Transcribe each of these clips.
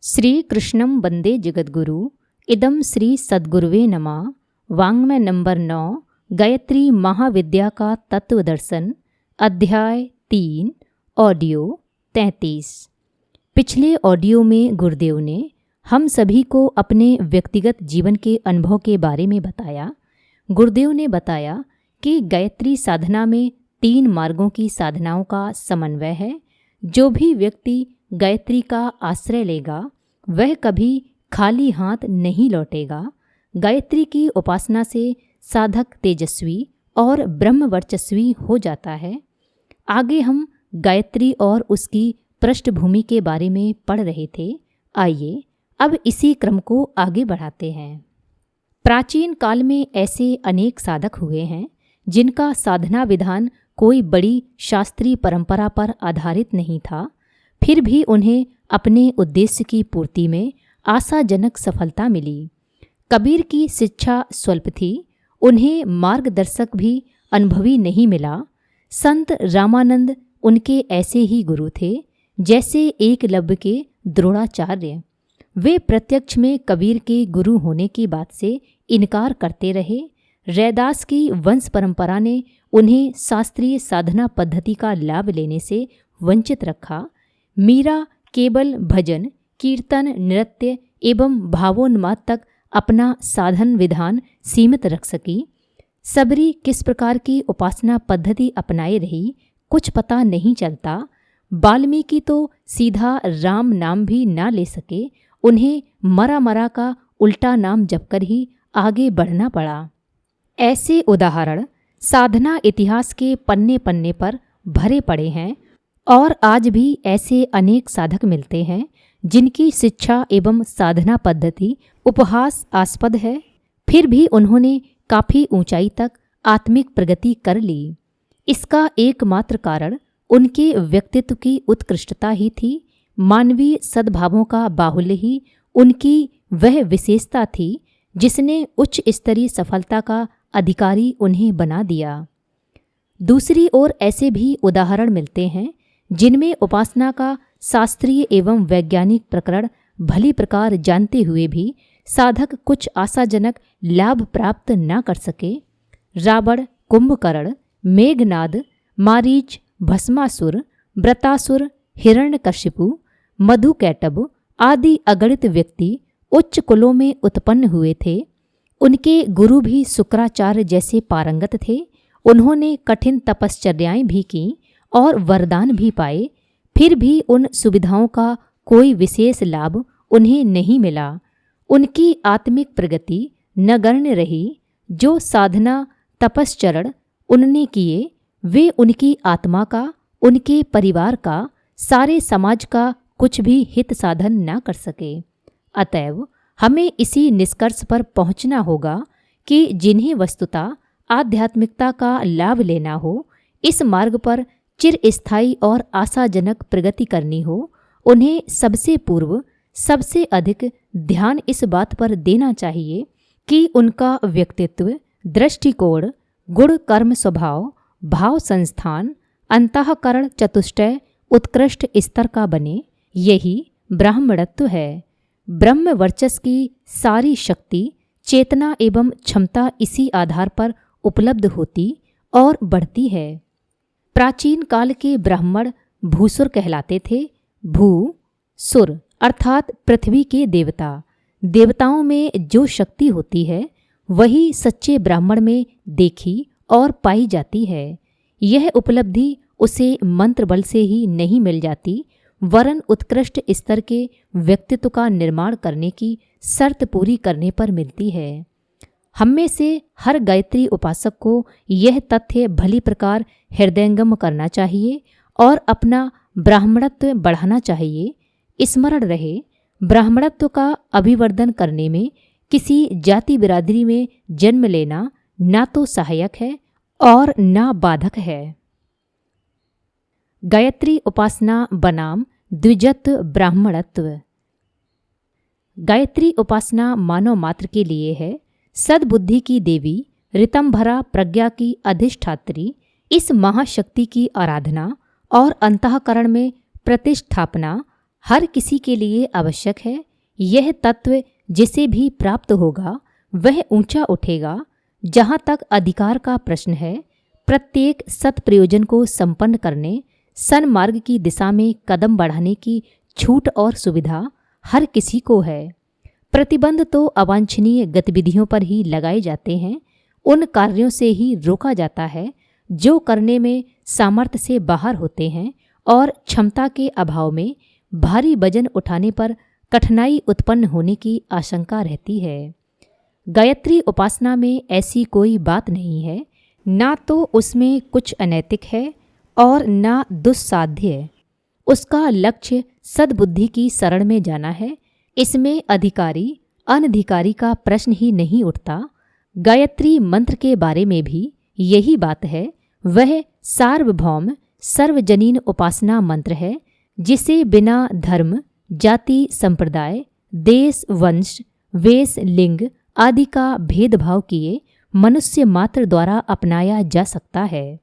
श्री कृष्णं वंदे जगद्गुरु इदं श्री सद्गुरुवे नमः। वाङ्मय नंबर 9 गायत्री महाविद्या का तत्वदर्शन अध्याय 3 ऑडियो 33। पिछले ऑडियो में गुरुदेव ने हम सभी को अपने व्यक्तिगत जीवन के अनुभव के बारे में बताया। गुरुदेव ने बताया कि गायत्री साधना में 3 मार्गों की साधनाओं का समन्वय है। जो भी व्यक्ति गायत्री का आश्रय लेगा वह कभी खाली हाथ नहीं लौटेगा। गायत्री की उपासना से साधक तेजस्वी और ब्रह्मवर्चस्वी हो जाता है। आगे हम गायत्री और उसकी पृष्ठभूमि के बारे में पढ़ रहे थे। आइए अब इसी क्रम को आगे बढ़ाते हैं। प्राचीन काल में ऐसे अनेक साधक हुए हैं जिनका साधना विधान कोई बड़ी शास्त्रीय परंपरा पर आधारित नहीं था, फिर भी उन्हें अपने उद्देश्य की पूर्ति में आशाजनक सफलता मिली। कबीर की शिक्षा स्वल्प थी, उन्हें मार्गदर्शक भी अनुभवी नहीं मिला। संत रामानंद उनके ऐसे ही गुरु थे जैसे एकलव्य के द्रोणाचार्य। वे प्रत्यक्ष में कबीर के गुरु होने की बात से इनकार करते रहे। रैदास की वंश परंपरा ने उन्हें शास्त्रीय साधना पद्धति का लाभ लेने से वंचित रखा। मीरा केवल भजन, कीर्तन, नृत्य एवं भावोन्माद तक अपना साधन विधान सीमित रख सकी। सबरी किस प्रकार की उपासना पद्धति अपनाए रही कुछ पता नहीं चलता। वाल्मीकि तो सीधा राम नाम भी ना ले सके, उन्हें मरा मरा का उल्टा नाम जपकर ही आगे बढ़ना पड़ा। ऐसे उदाहरण साधना इतिहास के पन्ने पन्ने पर भरे पड़े हैं और आज भी ऐसे अनेक साधक मिलते हैं जिनकी शिक्षा एवं साधना पद्धति उपहासास्पद है, फिर भी उन्होंने काफ़ी ऊंचाई तक आत्मिक प्रगति कर ली। इसका एकमात्र कारण उनके व्यक्तित्व की उत्कृष्टता ही थी। मानवीय सद्भावों का बाहुल्य ही उनकी वह विशेषता थी जिसने उच्च स्तरीय सफलता का अधिकारी उन्हें बना दिया। दूसरी ओर ऐसे भी उदाहरण मिलते हैं जिनमें उपासना का शास्त्रीय एवं वैज्ञानिक प्रकरण भली प्रकार जानते हुए भी साधक कुछ आशाजनक लाभ प्राप्त न कर सके। रावण, कुंभकर्ण, मेघनाद, मारीच, भस्मासुर, व्रतासुर, हिरण्यकशिपु, मधुकैटभ आदि अगणित व्यक्ति उच्च कुलों में उत्पन्न हुए थे। उनके गुरु भी शुक्राचार्य जैसे पारंगत थे। उन्होंने कठिन तपश्चर्याएं भी की और वरदान भी पाए, फिर भी उन सुविधाओं का कोई विशेष लाभ उन्हें नहीं मिला। उनकी आत्मिक प्रगति नगण्य रही। जो साधना तपश्चरण उनने किए वे उनकी आत्मा का, उनके परिवार का, सारे समाज का कुछ भी हित साधन न कर सके। अतएव हमें इसी निष्कर्ष पर पहुंचना होगा कि जिन्हें वस्तुतः आध्यात्मिकता का लाभ लेना हो, इस मार्ग पर चिरस्थायी और आशाजनक प्रगति करनी हो, उन्हें सबसे पूर्व सबसे अधिक ध्यान इस बात पर देना चाहिए कि उनका व्यक्तित्व, दृष्टिकोण, गुण, कर्म, स्वभाव, भाव, संस्थान, अंतःकरण चतुष्टय उत्कृष्ट स्तर का बने। यही ब्राह्मणत्व है। ब्रह्म वर्चस्व की सारी शक्ति, चेतना एवं क्षमता इसी आधार पर उपलब्ध होती और बढ़ती है। प्राचीन काल के ब्राह्मण भूसुर कहलाते थे। भू सुर अर्थात पृथ्वी के देवता। देवताओं में जो शक्ति होती है वही सच्चे ब्राह्मण में देखी और पाई जाती है। यह उपलब्धि उसे मंत्र बल से ही नहीं मिल जाती, वरन उत्कृष्ट स्तर के व्यक्तित्व का निर्माण करने की शर्त पूरी करने पर मिलती है। हम में से हर गायत्री उपासक को यह तथ्य भली प्रकार हृदयंगम करना चाहिए और अपना ब्राह्मणत्व बढ़ाना चाहिए। स्मरण रहे, ब्राह्मणत्व का अभिवर्धन करने में किसी जाति बिरादरी में जन्म लेना ना तो सहायक है और ना बाधक है। गायत्री उपासना बनाम द्विजत्व ब्राह्मणत्व। गायत्री उपासना मानव मात्र के लिए है। सद्बुद्धि की देवी, ऋतंभरा प्रज्ञा की अधिष्ठात्री, इस महाशक्ति की आराधना और अंतःकरण में प्रतिष्ठापना हर किसी के लिए आवश्यक है। यह तत्व जिसे भी प्राप्त होगा वह ऊंचा उठेगा। जहाँ तक अधिकार का प्रश्न है, प्रत्येक सत्प्रयोजन को संपन्न करने, सन्मार्ग की दिशा में कदम बढ़ाने की छूट और सुविधा हर किसी को है। प्रतिबंध तो अवांछनीय गतिविधियों पर ही लगाए जाते हैं, उन कार्यों से ही रोका जाता है जो करने में सामर्थ्य से बाहर होते हैं और क्षमता के अभाव में भारी वजन उठाने पर कठिनाई उत्पन्न होने की आशंका रहती है। गायत्री उपासना में ऐसी कोई बात नहीं है, ना तो उसमें कुछ अनैतिक है और ना दुस्साध्य। उसका लक्ष्य सद्बुद्धि की शरण में जाना है। इसमें अधिकारी अनधिकारी का प्रश्न ही नहीं उठता। गायत्री मंत्र के बारे में भी यही बात है। वह सार्वभौम सर्वजनीन उपासना मंत्र है, जिसे बिना धर्म, जाति, संप्रदाय, देश, वंश, वेश, लिंग आदि का भेदभाव किए मनुष्य मात्र द्वारा अपनाया जा सकता है।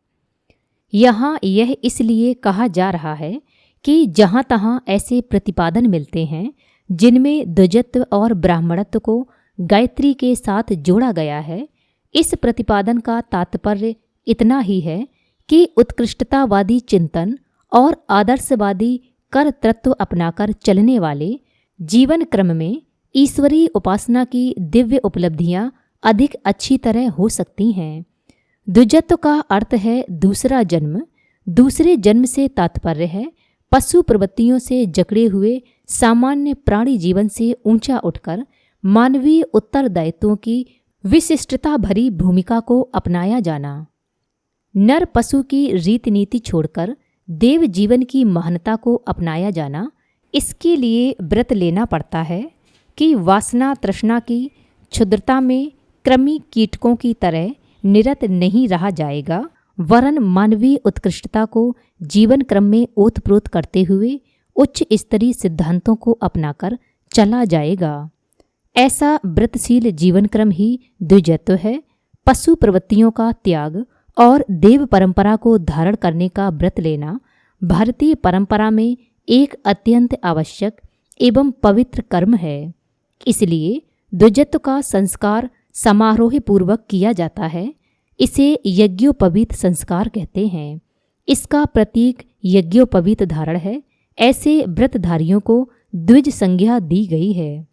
यहाँ यह इसलिए कहा जा रहा है कि जहाँ तहाँ ऐसे प्रतिपादन मिलते हैं जिनमें द्विजत्व और ब्राह्मणत्व को गायत्री के साथ जोड़ा गया है, इस प्रतिपादन का तात्पर्य इतना ही है कि उत्कृष्टतावादी चिंतन और आदर्शवादी कर्तृत्व अपनाकर चलने वाले जीवन क्रम में ईश्वरीय उपासना की दिव्य उपलब्धियां अधिक अच्छी तरह हो सकती हैं। द्विजत्व का अर्थ है दूसरा जन्म। दूसरे जन्म से तात्पर्य है पशु प्रवृत्तियों से जकड़े हुए सामान्य प्राणी जीवन से ऊंचा उठकर मानवीय उत्तरदायित्वों की विशिष्टता भरी भूमिका को अपनाया जाना। नर पशु की रीति नीति छोड़कर देव जीवन की महानता को अपनाया जाना। इसके लिए व्रत लेना पड़ता है कि वासना तृष्णा की क्षुद्रता में कृमि कीटकों की तरह निरत नहीं रहा जाएगा, वरन मानवीय उत्कृष्टता को जीवन क्रम में ओतप्रोत करते हुए उच्च स्तरीय सिद्धांतों को अपनाकर चला जाएगा। ऐसा व्रतशील जीवन क्रम ही द्विजत्व है। पशु प्रवृत्तियों का त्याग और देव परंपरा को धारण करने का व्रत लेना भारतीय परंपरा में एक अत्यंत आवश्यक एवं पवित्र कर्म है। इसलिए द्विजत्व का संस्कार समारोह पूर्वक किया जाता है। इसे यज्ञोपवीत संस्कार कहते हैं। इसका प्रतीक यज्ञोपवीत धारण है। ऐसे व्रतधारियों को द्विज संज्ञा दी गई है।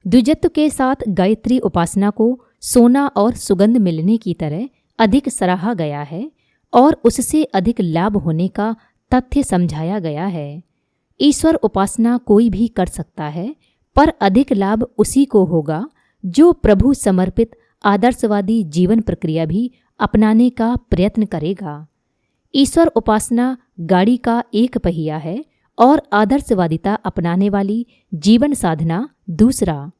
द्विजत्व के साथ गायत्री उपासना को सोना और सुगंध मिलने की तरह अधिक सराहा गया है और उससे अधिक लाभ होने का तथ्य समझाया गया है। ईश्वर उपासना कोई भी कर सकता है, पर अधिक लाभ उसी को होगा जो प्रभु समर्पित आदर्शवादी जीवन प्रक्रिया भी अपनाने का प्रयत्न करेगा। ईश्वर उपासना गाड़ी का एक पहिया है और आदर्शवादिता अपनाने वाली जीवन साधना दूसरा।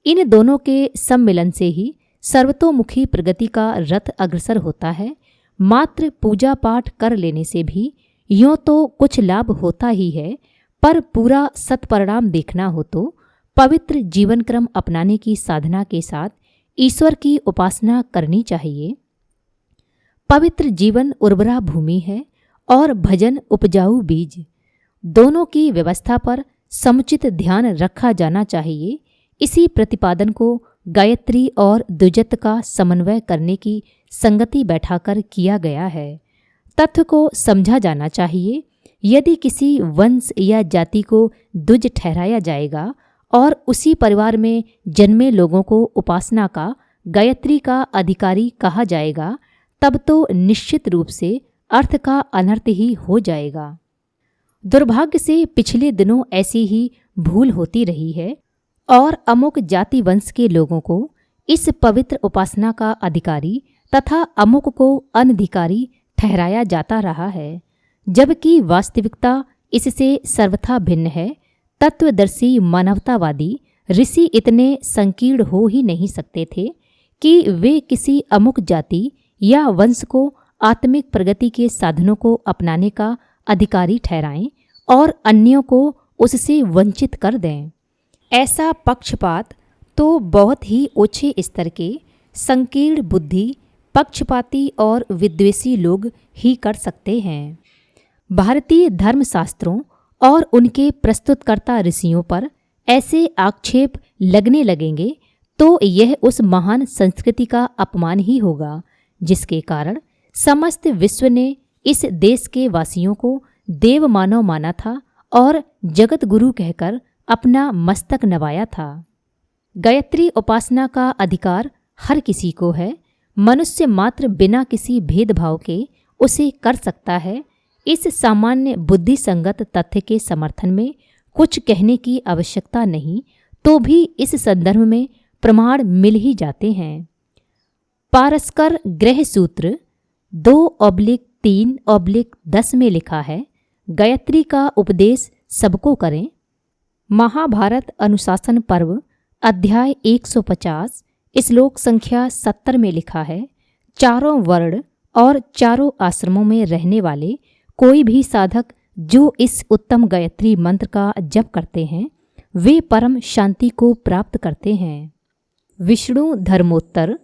इन दोनों के सम्मिलन से ही सर्वतोमुखी प्रगति का रथ अग्रसर होता है। मात्र पूजा पाठ कर लेने से भी यों तो कुछ लाभ होता ही है, पर पूरा सत्परिणाम देखना हो तो पवित्र जीवन क्रम अपनाने की साधना के साथ ईश्वर की उपासना करनी चाहिए। पवित्र जीवन उर्वरा भूमि है और भजन उपजाऊ बीज। दोनों की व्यवस्था पर समुचित ध्यान रखा जाना चाहिए। इसी प्रतिपादन को गायत्री और द्विजत्व का समन्वय करने की संगति बैठाकर किया गया है। तथ्य को समझा जाना चाहिए। यदि किसी वंश या जाति को द्विज ठहराया जाएगा और उसी परिवार में जन्मे लोगों को उपासना का गायत्री का अधिकारी कहा जाएगा, तब तो निश्चित रूप से अर्थ का अनर्थ ही हो जाएगा। दुर्भाग्य से पिछले दिनों ऐसी ही भूल होती रही है और अमुक जाति वंश के लोगों को इस पवित्र उपासना का अधिकारी तथा अमुक को अनधिकारी ठहराया जाता रहा है, जबकि वास्तविकता इससे सर्वथा भिन्न है। तत्वदर्शी मानवतावादी ऋषि इतने संकीर्ण हो ही नहीं सकते थे कि वे किसी अमुक जाति या वंश को आत्मिक प्रगति के साधनों को अपनाने का अधिकारी ठहराएं और अन्यों को उससे वंचित कर दें। ऐसा पक्षपात तो बहुत ही ऊंचे स्तर के संकीर्ण बुद्धि, पक्षपाती और विद्वेषी लोग ही कर सकते हैं। भारतीय धर्मशास्त्रों और उनके प्रस्तुतकर्ता ऋषियों पर ऐसे आक्षेप लगने लगेंगे तो यह उस महान संस्कृति का अपमान ही होगा जिसके कारण समस्त विश्व ने इस देश के वासियों को देव मानव माना था और जगत गुरु कहकर अपना मस्तक नवाया था। गायत्री उपासना का अधिकार हर किसी को है। मनुष्य मात्र बिना किसी भेदभाव के उसे कर सकता है। इस सामान्य बुद्धि संगत तथ्य के समर्थन में कुछ कहने की आवश्यकता नहीं, तो भी इस संदर्भ में प्रमाण मिल ही जाते हैं। पारस्कर ग्रह सूत्र 2/3/10 में लिखा है, गायत्री का उपदेश सबको करें। महाभारत अनुशासन पर्व अध्याय 150 श्लोक संख्या 70 में लिखा है, चारों वर्ण और चारों आश्रमों में रहने वाले कोई भी साधक जो इस उत्तम गायत्री मंत्र का जप करते हैं वे परम शांति को प्राप्त करते हैं। विष्णु धर्मोत्तर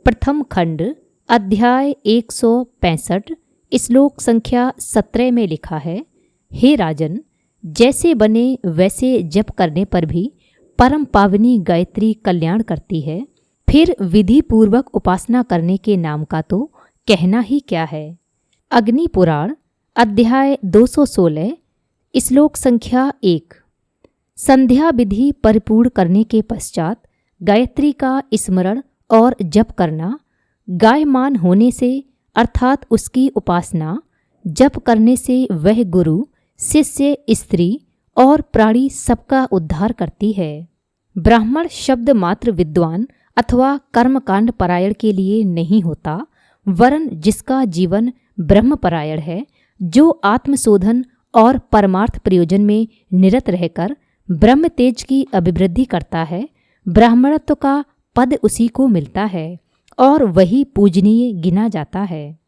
प्रथम खंड अध्याय 165 श्लोक संख्या 17 में लिखा है, हे राजन, जैसे बने वैसे जप करने पर भी परम पावनी गायत्री कल्याण करती है, फिर विधि पूर्वक उपासना करने के नाम का तो कहना ही क्या है। अग्नि पुराण अध्याय 216 श्लोक संख्या 1। संध्या विधि परिपूर्ण करने के पश्चात गायत्री का स्मरण और जप करना, गायमान होने से अर्थात उसकी उपासना जप करने से वह गुरु, शिष्य, स्त्री और प्राणी सबका उद्धार करती है। ब्राह्मण शब्द मात्र विद्वान अथवा कर्मकांड परायण के लिए नहीं होता, वरन जिसका जीवन ब्रह्मपरायण है, जो आत्मशोधन और परमार्थ प्रयोजन में निरत रहकर ब्रह्म तेज की अभिवृद्धि करता है। ब्राह्मणत्व का पद उसी को मिलता है और वही पूजनीय गिना जाता है।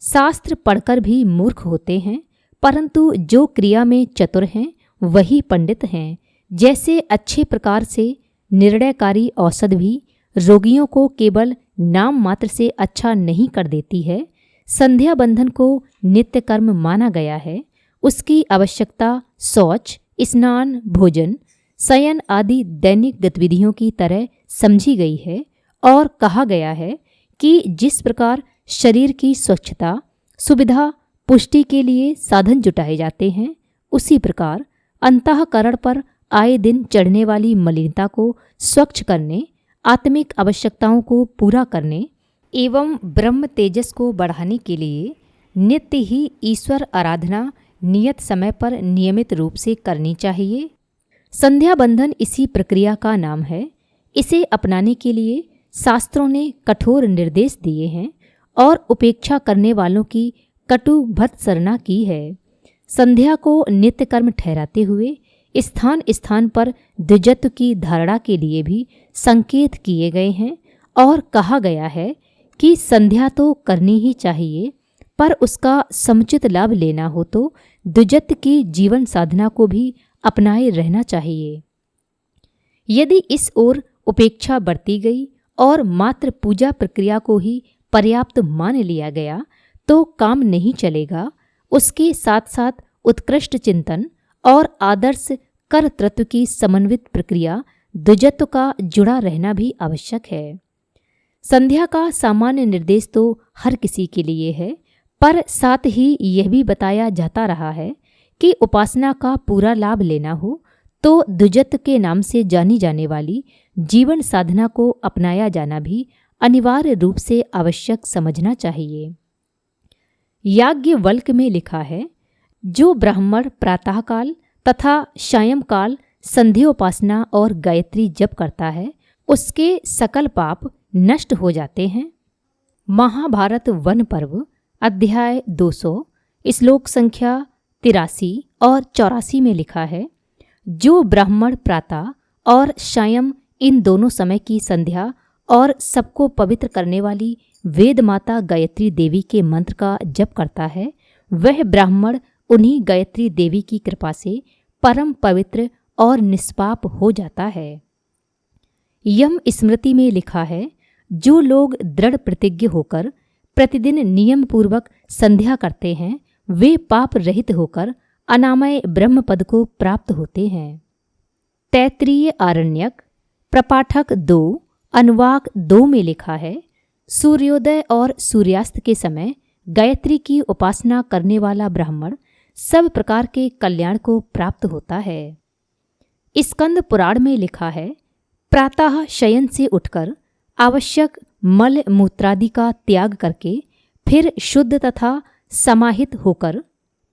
शास्त्र पढ़कर भी मूर्ख होते हैं, परंतु जो क्रिया में चतुर हैं वही पंडित हैं। जैसे अच्छे प्रकार से निर्णयकारी औषध भी रोगियों को केवल नाम मात्र से अच्छा नहीं कर देती है, संध्या बंधन को नित्य कर्म माना गया है। उसकी आवश्यकता शौच, स्नान, भोजन, शयन आदि दैनिक गतिविधियों की तरह समझी गई है और कहा गया है कि जिस प्रकार शरीर की स्वच्छता, सुविधा, पुष्टि के लिए साधन जुटाए जाते हैं, उसी प्रकार अंतःकरण पर आए दिन चढ़ने वाली मलिनता को स्वच्छ करने, आत्मिक आवश्यकताओं को पूरा करने एवं ब्रह्म तेजस को बढ़ाने के लिए नित्य ही ईश्वर आराधना नियत समय पर नियमित रूप से करनी चाहिए। संध्या बंधन इसी प्रक्रिया का नाम है। इसे अपनाने के लिए शास्त्रों ने कठोर निर्देश दिए हैं और उपेक्षा करने वालों की कटु भत्सरना की है। संध्या को नित्य कर्म ठहराते हुए स्थान स्थान पर द्विजत्व की धारणा के लिए भी संकेत किए गए हैं और कहा गया है कि संध्या तो करनी ही चाहिए, पर उसका समुचित लाभ लेना हो तो द्विजत्व की जीवन साधना को भी अपनाए रहना चाहिए। यदि इस ओर उपेक्षा बढ़ती गई और मात्र पूजा प्रक्रिया को ही पर्याप्त मान लिया गया तो काम नहीं चलेगा। उसके साथ साथ उत्कृष्ट चिंतन और आदर्श कर्तृत्व की समन्वित प्रक्रिया द्विजत्व का जुड़ा रहना भी आवश्यक है। संध्या का सामान्य निर्देश तो हर किसी के लिए है, पर साथ ही यह भी बताया जाता रहा है कि उपासना का पूरा लाभ लेना हो तो द्विजत्व के नाम से जानी जाने वाली जीवन साधना को अपनाया जाना भी अनिवार्य रूप से आवश्यक समझना चाहिए। याज्ञवल्क्य में लिखा है, जो ब्राह्मण प्रातःकाल तथा सायंकाल संध्योपासना और गायत्री जप करता है उसके सकल पाप नष्ट हो जाते हैं। महाभारत वन पर्व अध्याय 200 श्लोक संख्या 83 और 84 में लिखा है, जो ब्राह्मण प्रातः और सायं इन दोनों समय की संध्या और सबको पवित्र करने वाली वेद माता गायत्री देवी के मंत्र का जप करता है, वह ब्राह्मण उन्हीं गायत्री देवी की कृपा से परम पवित्र और निष्पाप हो जाता है। यम स्मृति में लिखा है, जो लोग दृढ़ प्रतिज्ञ होकर प्रतिदिन नियम पूर्वक संध्या करते हैं वे पाप रहित होकर अनामय ब्रह्म पद को प्राप्त होते हैं। तैत्तिरीय आरण्यक प्रपाठक 2 अनुवाक 2 में लिखा है, सूर्योदय और सूर्यास्त के समय गायत्री की उपासना करने वाला ब्राह्मण सब प्रकार के कल्याण को प्राप्त होता है। स्कंद पुराण में लिखा है, प्रातः शयन से उठकर आवश्यक मल मूत्रादि का त्याग करके फिर शुद्ध तथा समाहित होकर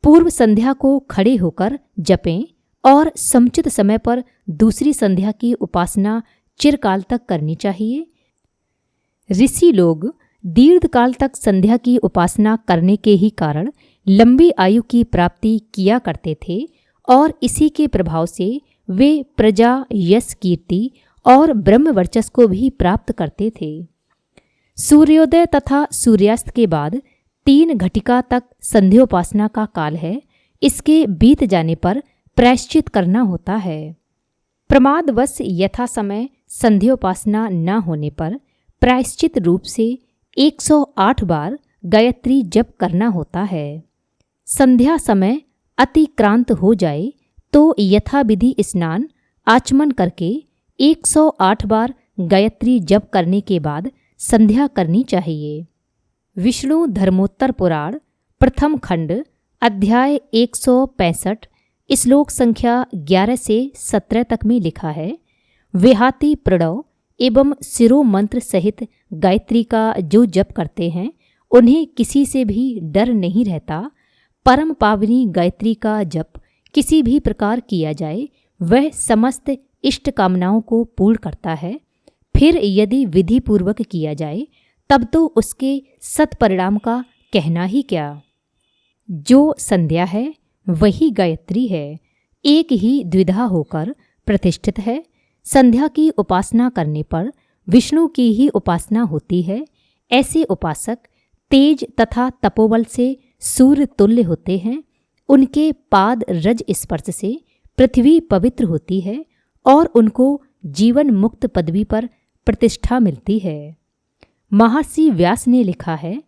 पूर्व संध्या को खड़े होकर जपें और समुचित समय पर दूसरी संध्या की उपासना चिरकाल तक करनी चाहिए। ऋषि लोग दीर्घकाल तक संध्या की उपासना करने के ही कारण लंबी आयु की प्राप्ति किया करते थे और इसी के प्रभाव से वे प्रजा, यश, कीर्ति और ब्रह्म वर्चस्व को भी प्राप्त करते थे। सूर्योदय तथा सूर्यास्त के बाद 3 घटिका तक संध्योपासना का काल है। इसके बीत जाने पर प्रायश्चित करना होता है। प्रमादवश यथा समय संध्योपासना न होने पर प्रायश्चित रूप से 108 बार गायत्री जप करना होता है। संध्या समय अतिक्रांत हो जाए तो यथाविधि स्नान आचमन करके 108 बार गायत्री जप करने के बाद संध्या करनी चाहिए। विष्णु धर्मोत्तर पुराण प्रथम खंड अध्याय 165 श्लोक संख्या 11 से 17 तक में लिखा है, विहाति प्रणव एवं शिरो मंत्र सहित गायत्री का जो जप करते हैं उन्हें किसी से भी डर नहीं रहता। परम पावनी गायत्री का जप किसी भी प्रकार किया जाए वह समस्त इष्ट कामनाओं को पूर्ण करता है। फिर यदि विधि पूर्वक किया जाए तब तो उसके सत्परिणाम का कहना ही क्या। जो संध्या है वही गायत्री है, एक ही द्विधा होकर प्रतिष्ठित है। संध्या की उपासना करने पर विष्णु की ही उपासना होती है। ऐसे उपासक तेज तथा तपोबल से सूर्य तुल्य होते हैं। उनके पाद रज स्पर्श से पृथ्वी पवित्र होती है और उनको जीवन मुक्त पदवी पर प्रतिष्ठा मिलती है। महर्षि व्यास ने लिखा है,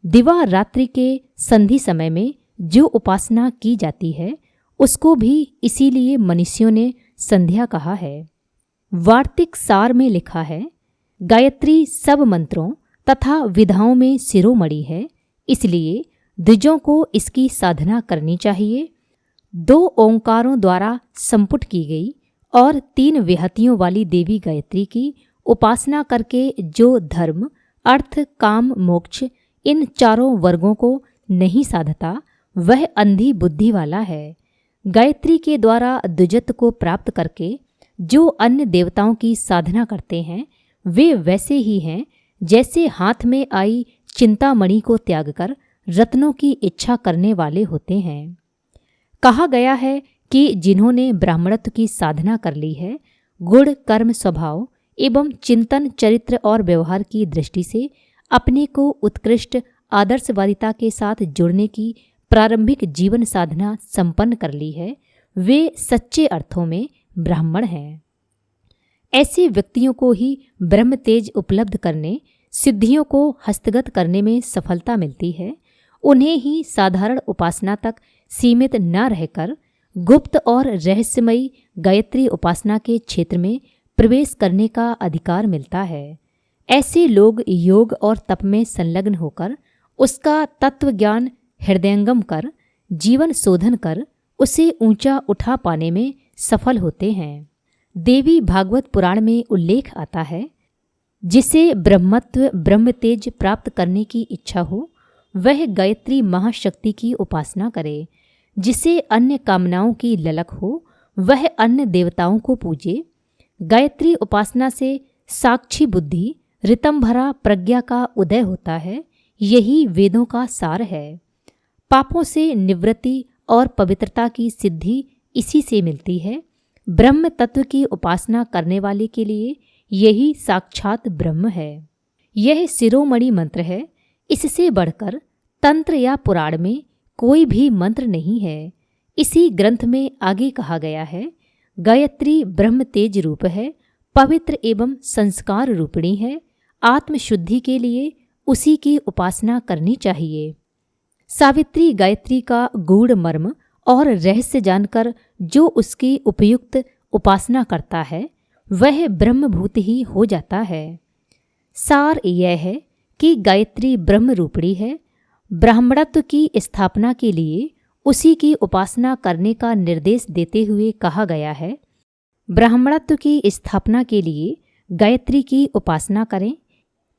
दिवा रात्रि के संधि समय में जो उपासना की जाती है उसको भी इसीलिए मनुष्यों ने संध्या कहा है। वार्तिक सार में लिखा है, गायत्री सब मंत्रों तथा विधाओं में शिरोमणि है, इसलिए द्विजों को इसकी साधना करनी चाहिए। 2 ओंकारों द्वारा संपुट की गई और 3 विहतियों वाली देवी गायत्री की उपासना करके जो धर्म, अर्थ, काम, मोक्ष इन चारों वर्गों को नहीं साधता वह अंधी बुद्धि वाला है। गायत्री के द्वारा द्विजत्व को प्राप्त करके जो अन्य देवताओं की साधना करते हैं वे वैसे ही हैं जैसे हाथ में आई चिंतामणि को त्याग कर रत्नों की इच्छा करने वाले होते हैं। कहा गया है कि जिन्होंने ब्राह्मणत्व की साधना कर ली है, गुण, कर्म, स्वभाव एवं चिंतन, चरित्र और व्यवहार की दृष्टि से अपने को उत्कृष्ट आदर्शवादिता के साथ जुड़ने की प्रारंभिक जीवन साधना संपन्न कर ली है, वे सच्चे अर्थों में ब्राह्मण हैं। ऐसे व्यक्तियों को ही ब्रह्म तेज उपलब्ध करने, सिद्धियों को हस्तगत करने में सफलता मिलती है। उन्हें ही साधारण उपासना तक सीमित न रहकर गुप्त और रहस्यमयी गायत्री उपासना के क्षेत्र में प्रवेश करने का अधिकार मिलता है। ऐसे लोग योग और तप में संलग्न होकर उसका तत्व ज्ञान हृदयंगम कर, जीवन शोधन कर उसे ऊंचा उठा पाने में सफल होते हैं। देवी भागवत पुराण में उल्लेख आता है, जिसे ब्रह्मत्व ब्रह्म तेज प्राप्त करने की इच्छा हो वह गायत्री महाशक्ति की उपासना करे। जिसे अन्य कामनाओं की ललक हो वह अन्य देवताओं को पूजे। गायत्री उपासना से साक्षी बुद्धि, ऋतंभरा प्रज्ञा का उदय होता है। यही वेदों का सार है। पापों से निवृत्ति और पवित्रता की सिद्धि इसी से मिलती है। ब्रह्म तत्व की उपासना करने वाले के लिए यही साक्षात ब्रह्म है। यह शिरोमणि मंत्र है। इससे बढ़कर तंत्र या पुराण में कोई भी मंत्र नहीं है। इसी ग्रंथ में आगे कहा गया है, गायत्री ब्रह्म तेज रूप है, पवित्र एवं संस्कार रूपिणी है। आत्मशुद्धि के लिए उसी की उपासना करनी चाहिए। सावित्री गायत्री का गूढ़ मर्म और रहस्य जानकर जो उसकी उपयुक्त उपासना करता है वह ब्रह्मभूत ही हो जाता है। सार यह है कि गायत्री ब्रह्म रूपणी है। ब्राह्मणत्व की स्थापना के लिए उसी की उपासना करने का निर्देश देते हुए कहा गया है, ब्राह्मणत्व की स्थापना के लिए गायत्री की उपासना करें।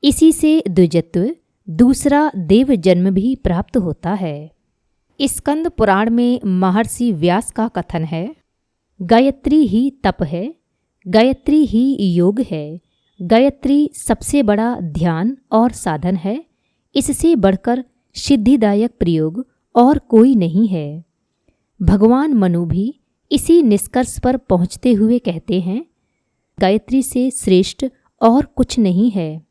इसी से द्विजत्व, दूसरा देव जन्म भी प्राप्त होता है। स्कंद पुराण में महर्षि व्यास का कथन है, गायत्री ही तप है, गायत्री ही योग है, गायत्री सबसे बड़ा ध्यान और साधन है, इससे बढ़कर सिद्धिदायक प्रयोग और कोई नहीं है। भगवान मनु भी इसी निष्कर्ष पर पहुँचते हुए कहते हैं, गायत्री से श्रेष्ठ और कुछ नहीं है।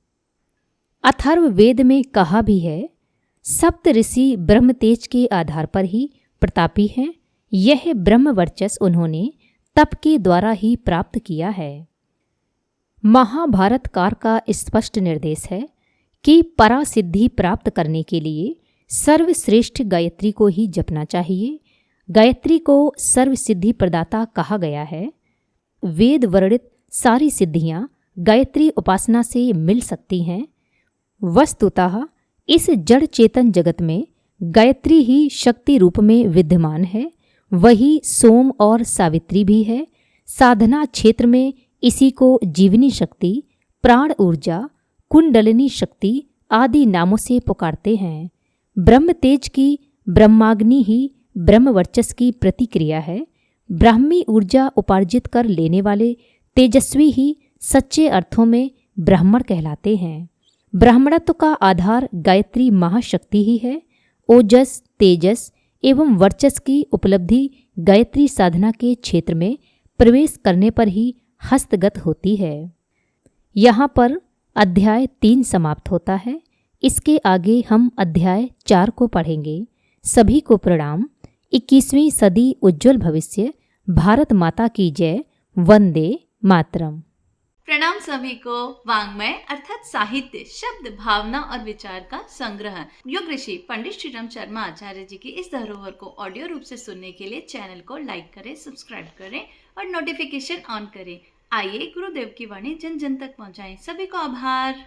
अथर्व वेद में कहा भी है, सप्त ऋषि ब्रह्म तेज के आधार पर ही प्रतापी हैं। यह ब्रह्म वर्चस्व उन्होंने तप के द्वारा ही प्राप्त किया है। महाभारत काल का स्पष्ट निर्देश है कि परासिद्धि प्राप्त करने के लिए सर्वश्रेष्ठ गायत्री को ही जपना चाहिए। गायत्री को सर्वसिद्धि प्रदाता कहा गया है। वेद वर्णित सारी सिद्धियां गायत्री उपासना से मिल सकती हैं। वस्तुतः इस जड़ चेतन जगत में गायत्री ही शक्ति रूप में विद्यमान है। वही सोम और सावित्री भी है। साधना क्षेत्र में इसी को जीवनी शक्ति, प्राण ऊर्जा, कुंडलिनी शक्ति आदि नामों से पुकारते हैं। ब्रह्म तेज की ब्रह्माग्नि ही ब्रह्म वर्चस्व की प्रतिक्रिया है। ब्राह्मी ऊर्जा उपार्जित कर लेने वाले तेजस्वी ही सच्चे अर्थों में ब्राह्मण कहलाते हैं। ब्राह्मणत्व का आधार गायत्री महाशक्ति ही है। ओजस, तेजस एवं वर्चस्व की उपलब्धि गायत्री साधना के क्षेत्र में प्रवेश करने पर ही हस्तगत होती है। यहाँ पर अध्याय 3 समाप्त होता है। इसके आगे हम अध्याय 4 को पढ़ेंगे। सभी को प्रणाम। 21वीं सदी उज्जवल भविष्य। भारत माता की जय। वंदे मातरम। प्रणाम सभी को। वाङ्मय अर्थात साहित्य, शब्द, भावना और विचार का संग्रह योग ऋषि पंडित श्रीराम शर्मा आचार्य जी की इस धरोहर को ऑडियो रूप से सुनने के लिए चैनल को लाइक करें, सब्सक्राइब करें और नोटिफिकेशन ऑन करें। आइए गुरुदेव की वाणी जन जन तक पहुंचाएं। सभी को आभार।